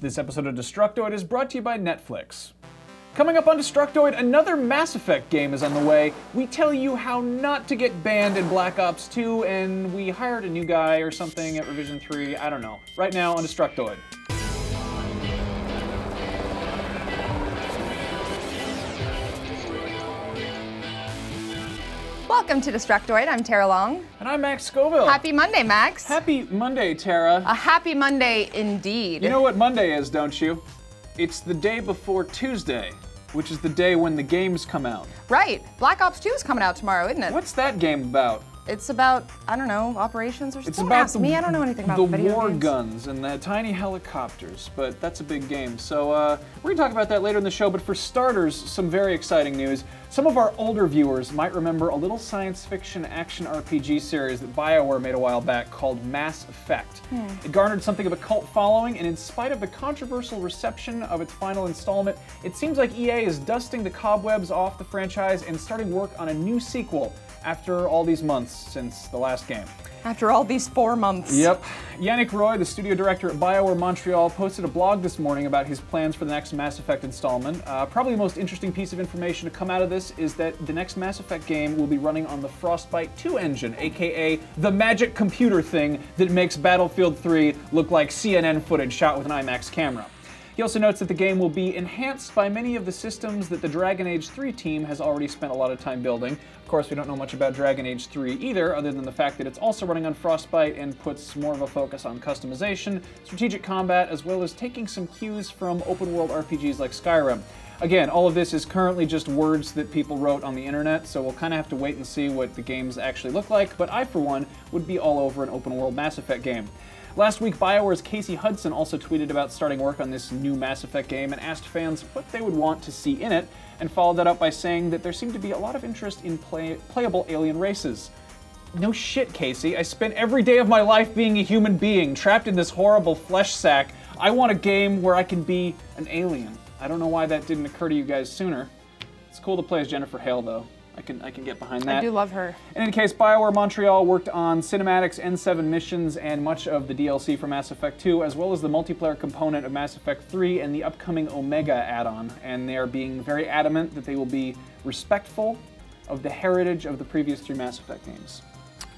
This episode of Destructoid is brought to you by Netflix. Coming up on Destructoid, another Mass Effect game is on the way. We tell you how not to get banned in Black Ops 2, and we hired a new guy or something at Revision 3, I don't know. Right now on Destructoid. Welcome to Destructoid. I'm Tara Long. And I'm Max Scoville. Happy Monday, Max. Happy Monday, Tara. A happy Monday indeed. You know what Monday is, don't you? It's the day before Tuesday, which is the day when the games come out. Right. Black Ops 2 is coming out tomorrow, isn't it? What's that game about? It's about, I don't know, operations or something. It's about me. I don't know anything about the video war games. guns and the tiny helicopters, but that's a big game. So we're going to talk about that later in the show, but for starters, some very exciting news. Some of our older viewers might remember a little science fiction action RPG series that BioWare made a while back called Mass Effect. It garnered something of a cult following, and in spite of the controversial reception of its final installment, it seems like EA is dusting the cobwebs off the franchise and starting work on a new sequel after all these months since the last game. After all these 4 months. Yep. Yannick Roy, the studio director at BioWare Montreal, posted a blog this morning about his plans for the next Mass Effect installment. Probably the most interesting piece of information to come out of this is that the next Mass Effect game will be running on the Frostbite 2 engine, aka the magic computer thing that makes Battlefield 3 look like CNN footage shot with an IMAX camera. He also notes that the game will be enhanced by many of the systems that the Dragon Age 3 team has already spent a lot of time building. Of course, we don't know much about Dragon Age 3 either, other than the fact that it's also running on Frostbite and puts more of a focus on customization, strategic combat, as well as taking some cues from open-world RPGs like Skyrim. Again, all of this is currently just words that people wrote on the internet, so we'll kind of have to wait and see what the games actually look like, but I, for one, would be all over an open-world Mass Effect game. Last week, BioWare's Casey Hudson also tweeted about starting work on this new Mass Effect game and asked fans what they would want to see in it, and followed that up by saying that there seemed to be a lot of interest in playable alien races. No shit, Casey. I spent every day of my life being a human being, trapped in this horrible flesh sack. I want a game where I can be an alien. I don't know why that didn't occur to you guys sooner. It's cool to play as Jennifer Hale, though. I can get behind that. I do love her. In any case, BioWare Montreal worked on cinematics, N7 missions, and much of the DLC for Mass Effect 2, as well as the multiplayer component of Mass Effect 3 and the upcoming Omega add-on. And they are being very adamant that they will be respectful of the heritage of the previous 3 Mass Effect games.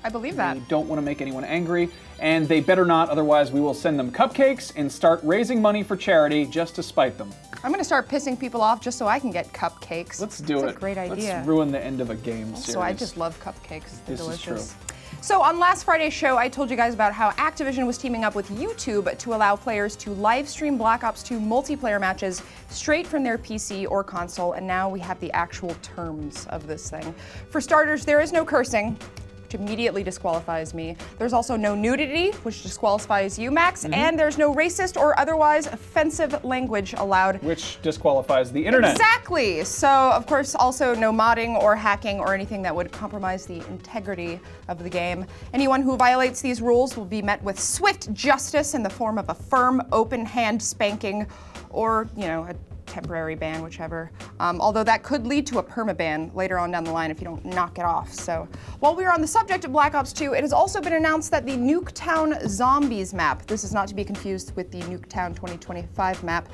I believe that. They don't want to make anyone angry, and they better not, otherwise we will send them cupcakes and start raising money for charity just to spite them. I'm going to start pissing people off just so I can get cupcakes. Let's do it. That's a great idea. Let's ruin the end of a game series. So I just love cupcakes. They're delicious. Is true. So on last Friday's show, I told you guys about how Activision was teaming up with YouTube to allow players to live stream Black Ops 2 multiplayer matches straight from their PC or console, and now we have the actual terms of this thing. For starters, there is no cursing, which immediately disqualifies me. There's also no nudity, which disqualifies you, Max, and there's no racist or otherwise offensive language allowed. Which disqualifies the internet. Exactly. So, of course, also no modding or hacking or anything that would compromise the integrity of the game. Anyone who violates these rules will be met with swift justice in the form of a firm, open hand spanking or, you know, a temporary ban, whichever. Although that could lead to a permaban later on down the line if you don't knock it off. So while we are on the subject of Black Ops 2, it has also been announced that the Nuketown Zombies map, this is not to be confused with the Nuketown 2025 map,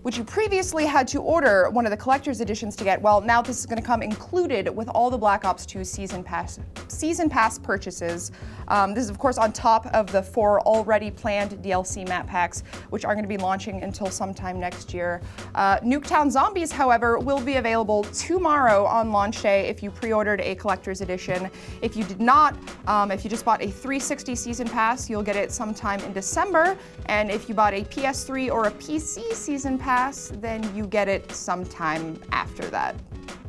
which you previously had to order one of the collector's editions to get, well, now this is going to come included with all the Black Ops 2 Season Pass purchases. This is, of course, on top of the 4 already planned DLC map packs, which are going to be launching until sometime next year. Nuketown Zombies, however, will be available tomorrow on launch day if you pre-ordered a collector's edition. If you did not, if you just bought a 360 Season Pass, you'll get it sometime in December. And if you bought a PS3 or a PC Season Pass, then you get it sometime after that.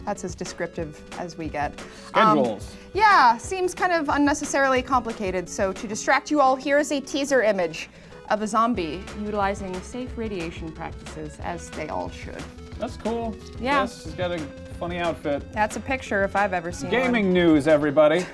That's as descriptive as we get. Schedules. Yeah, seems kind of unnecessarily complicated. So to distract you all, here is a teaser image of a zombie utilizing safe radiation practices, as they all should. That's cool. Yeah. Yes, he's got a funny outfit. That's a picture if I've ever seen one. Gaming news, everybody.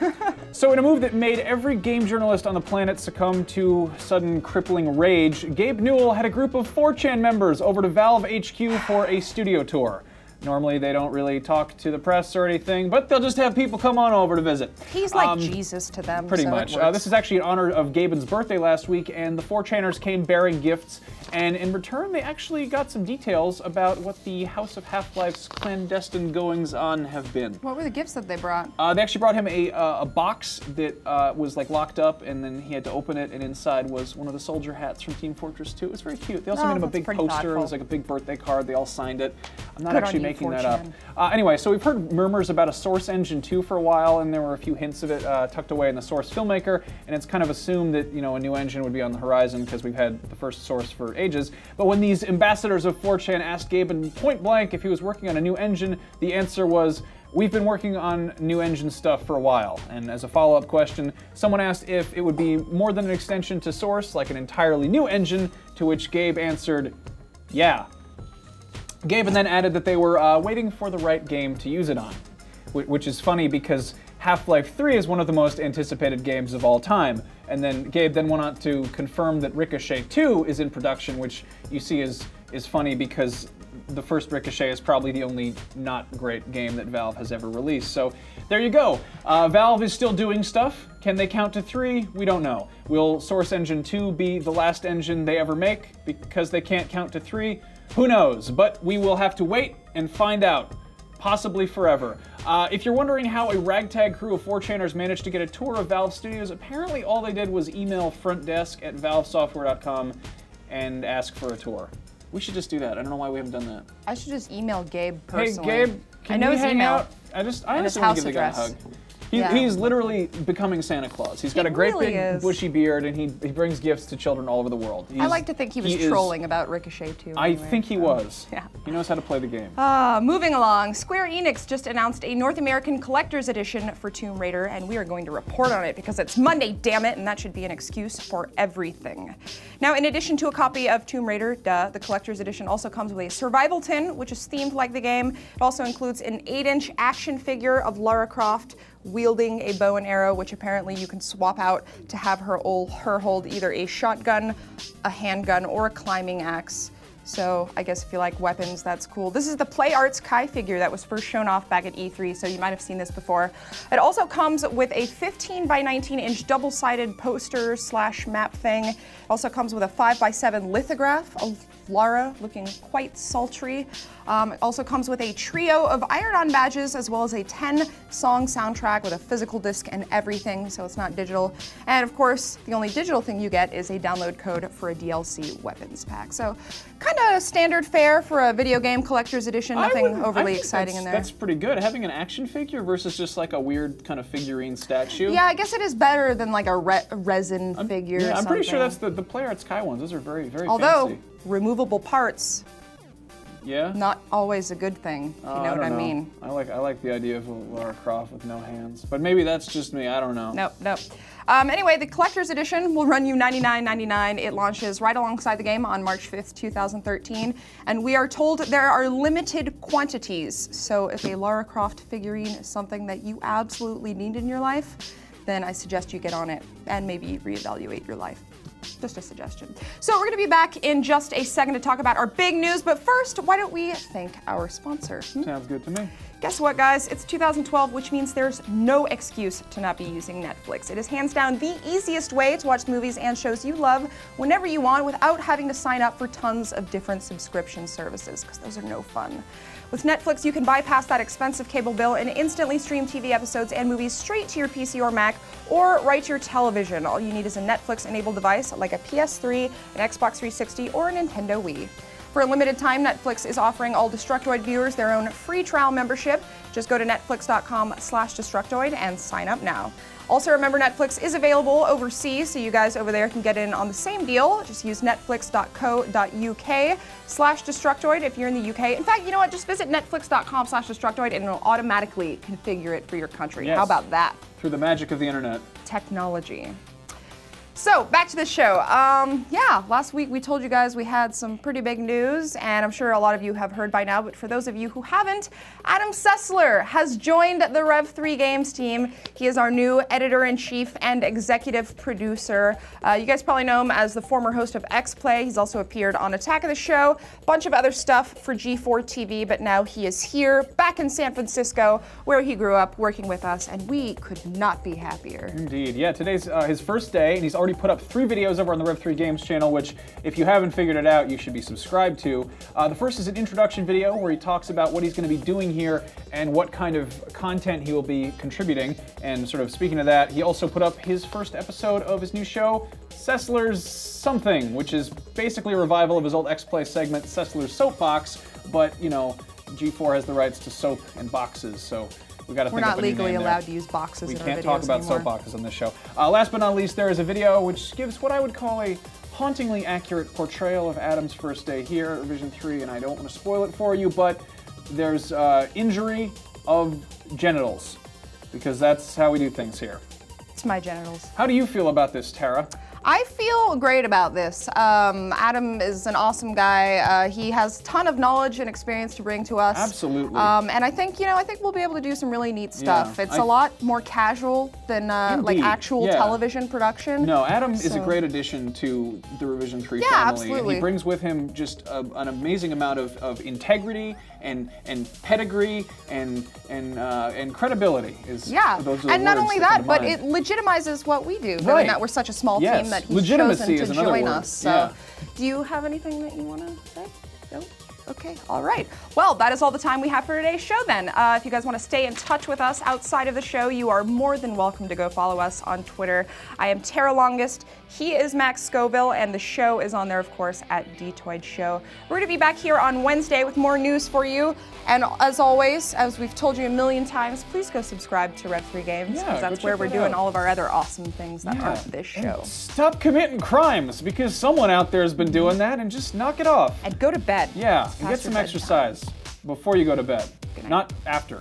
So in a move that made every game journalist on the planet succumb to sudden crippling rage, Gabe Newell had a group of 4chan members over to Valve HQ for a studio tour. Normally they don't really talk to the press or anything, but they'll just have people come on over to visit. He's like Jesus to them. Pretty so much. This is actually in honor of Gaben's birthday last week, and the 4chaners came bearing gifts, and in return they actually got some details about what the House of Half-Life's clandestine goings-on have been. What were the gifts that they brought? They actually brought him a box that was like locked up, and then he had to open it, and inside was one of the soldier hats from Team Fortress 2. It was very cute. They also made him a big poster. Thoughtful. It was like a big birthday card. They all signed it. I'm not Good actually on you, making that 4chan. up. Anyway, so we've heard murmurs about a Source Engine 2 for a while, and there were a few hints of it tucked away in the Source Filmmaker, and it's kind of assumed that, you know, a new engine would be on the horizon because we've had the first Source for ages. But when these ambassadors of 4chan asked Gaben point blank if he was working on a new engine, the answer was, "We've been working on new engine stuff for a while." And as a follow-up question, someone asked if it would be more than an extension to Source, like an entirely new engine, to which Gabe answered, "Yeah." Gaben then added that they were waiting for the right game to use it on, which is funny because Half-Life 3 is one of the most anticipated games of all time. And then Gabe then went on to confirm that Ricochet 2 is in production, which you see is funny because the first Ricochet is probably the only not great game that Valve has ever released. So there you go. Valve is still doing stuff. Can they count to 3? We don't know. Will Source Engine 2 be the last engine they ever make because they can't count to 3? Who knows? But we will have to wait and find out. Possibly forever. If you're wondering how a ragtag crew of 4chaners managed to get a tour of Valve Studios, apparently all they did was email front desk at valvesoftware.com and ask for a tour. We should just do that. I don't know why we haven't done that. I should just email Gabe personally. Hey, Gabe, can we hang out? I just want to give the guy a hug. He's literally becoming Santa Claus. He's got a great big bushy beard, and he brings gifts to children all over the world. I like to think he was trolling about Ricochet too. I think he was. Yeah. He knows how to play the game. Moving along, Square Enix just announced a North American Collector's Edition for Tomb Raider, and we are going to report on it because it's Monday, damn it, and that should be an excuse for everything. Now, in addition to a copy of Tomb Raider, the Collector's Edition also comes with a survival tin, which is themed like the game. It also includes an 8-inch action figure of Lara Croft wielding a bow and arrow, which apparently you can swap out to have her hold either a shotgun, a handgun, or a climbing axe. So I guess if you like weapons, that's cool. This is the Play Arts Kai figure that was first shown off back at E3, so you might have seen this before. It also comes with a 15 by 19 inch double-sided poster / map thing. It also comes with a 5 by 7 lithograph of Lara looking quite sultry. It also comes with a trio of iron-on badges as well as a 10-song soundtrack with a physical disc and everything, so it's not digital. And of course, the only digital thing you get is a download code for a DLC weapons pack. So kind of standard fare for a video game collector's edition, nothing overly exciting in there. That's pretty good. Having an action figure versus just like a weird kind of figurine statue. Yeah, I guess it is better than like a resin figure. Yeah, I'm pretty sure that's the Play Arts Kai ones. Those are very, very fancy. Although, removable parts. Yeah? Not always a good thing, if you know what I mean. I like the idea of Lara Croft with no hands. But maybe that's just me, I don't know. Nope. Anyway, the Collector's Edition will run you $99.99. It launches right alongside the game on March 5th, 2013. And we are told there are limited quantities. So if a Lara Croft figurine is something that you absolutely need in your life, then I suggest you get on it and maybe reevaluate your life. Just a suggestion. So we're going to be back in just a second to talk about our big news, but first, why don't we thank our sponsor? Sounds good to me. Guess what, guys? It's 2012, which means there's no excuse to not be using Netflix. It is hands down the easiest way to watch movies and shows you love whenever you want without having to sign up for tons of different subscription services, because those are no fun. With Netflix, you can bypass that expensive cable bill and instantly stream TV episodes and movies straight to your PC or Mac, or right to your television. All you need is a Netflix-enabled device like a PS3, an Xbox 360, or a Nintendo Wii. For a limited time, Netflix is offering all Destructoid viewers their own free trial membership. Just go to netflix.com/Destructoid and sign up now. Also, remember, Netflix is available overseas, so you guys over there can get in on the same deal. Just use netflix.co.uk/Destructoid if you're in the UK. In fact, you know what? Just visit netflix.com/Destructoid and it'll automatically configure it for your country. Yes. How about that? Through the magic of the internet. Technology. So, back to the show. Yeah, last week we told you guys we had some pretty big news, and I'm sure a lot of you have heard by now, but for those of you who haven't, Adam Sessler has joined the Rev3 Games team. He is our new editor-in-chief and executive producer. You guys probably know him as the former host of X-Play. He's also appeared on Attack of the Show, a bunch of other stuff for G4 TV, but now he is here, back in San Francisco, where he grew up, working with us, and we could not be happier. Indeed, yeah, today's his first day, and he's already put up 3 videos over on the Rev3 Games channel, which, if you haven't figured it out, you should be subscribed to. The first is an introduction video where he talks about what he's going to be doing here and what kind of content he will be contributing. And sort of speaking of that, he also put up his first episode of his new show, Sessler's Something, which is basically a revival of his old X-Play segment, Sessler's Soapbox, but, you know, G4 has the rights to soap and boxes, so we got to think We're up not a new legally name allowed there. to use boxes in our videos We can't talk about anymore. soapboxes on this show. Last but not least, there is a video which gives what I would call a hauntingly accurate portrayal of Adam's first day here at Revision 3, and I don't want to spoil it for you, but there's injury of genitals, because that's how we do things here. It's my genitals. How do you feel about this, Tara? I feel great about this. Adam is an awesome guy. He has a ton of knowledge and experience to bring to us. Absolutely. And I think, I think we'll be able to do some really neat stuff. Yeah, it's a lot more casual than like actual television production. No, Adam is a great addition to the Revision 3 family. Absolutely. And he brings with him just an amazing amount of integrity and pedigree and credibility. Those are the and not words only that that, come to but mind. it legitimizes what we do, given Right. that we're such a small team that he's Legitimacy chosen is to another join word. us. So, Yeah. do you have anything that you want to say? No? Okay, all right. Well, that is all the time we have for today's show then. If you guys want to stay in touch with us outside of the show, you are more than welcome to go follow us on Twitter. I am Tara Longest, he is Max Scoville, and the show is on there, of course, at Detoid Show. We're going to be back here on Wednesday with more news for you. And as always, as we've told you a million times, please go subscribe to Rev3 Games, because that's where we're doing all of our other awesome things that aren't this show. And stop committing crimes, because someone out there has been doing that, and just knock it off. And go to bed. Yeah, and get some exercise before you go to bed, not after.